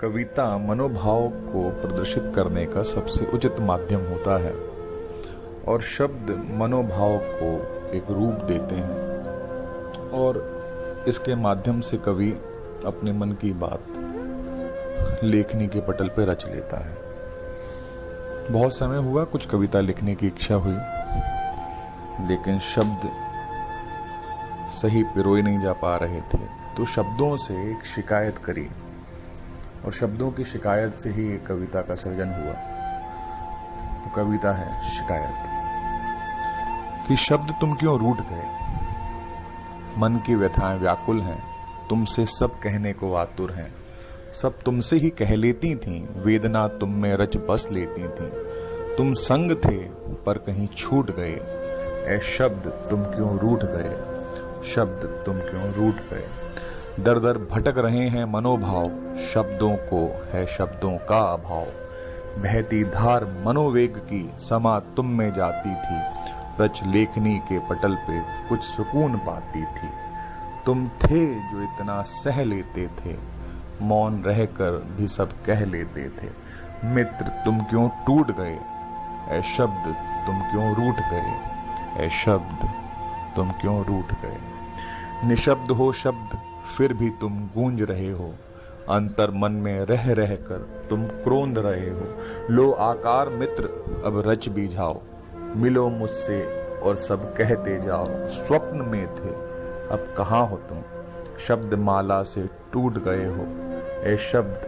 कविता मनोभाव को प्रदर्शित करने का सबसे उचित माध्यम होता है और शब्द मनोभाव को एक रूप देते हैं और इसके माध्यम से कवि अपने मन की बात लेखनी के पटल पर रच लेता है। बहुत समय हुआ कुछ कविता लिखने की इच्छा हुई, लेकिन शब्द सही पिरोए नहीं जा पा रहे थे, तो शब्दों से एक शिकायत करी और शब्दों की शिकायत से ही एक कविता का सृजन हुआ। तो कविता है शिकायत कि शब्द तुम क्यों रूठ गए, मन की व्यथाएं व्याकुल हैं, तुमसे सब कहने को आतुर हैं, सब तुमसे ही कह लेती थीं, वेदना तुम में रच बस लेती थीं, तुम संग थे पर कहीं छूट गए, ऐ शब्द तुम क्यों रूठ गए, शब्द तुम क्यों रूठ गए। दर दर भटक रहे हैं मनोभाव, शब्दों को है शब्दों का अभाव, बहती धार मनोवेग की समा तुम में जाती थी, रच लेखनी के पटल पे कुछ सुकून पाती थी, तुम थे जो इतना सह लेते थे, मौन रहकर भी सब कह लेते थे, मित्र तुम क्यों टूट गए, ऐ शब्द तुम क्यों रूठ गए, ऐ शब्द तुम क्यों रूठ गए। निशब्द हो शब्द फिर भी तुम गूंज रहे हो, अंतर मन में रह रह कर तुम क्रोंद रहे हो, लो आकार मित्र अब रच भी जाओ, मिलो मुझसे और सब कहते जाओ, स्वप्न में थे अब कहाँ हो तुम, शब्द माला से टूट गए हो, ऐ शब्द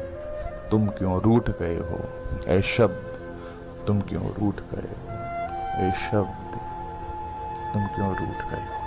तुम क्यों रूठ गए हो, ऐ शब्द तुम क्यों रूठ गए हो, ऐ शब्द तुम क्यों रूठ गए हो।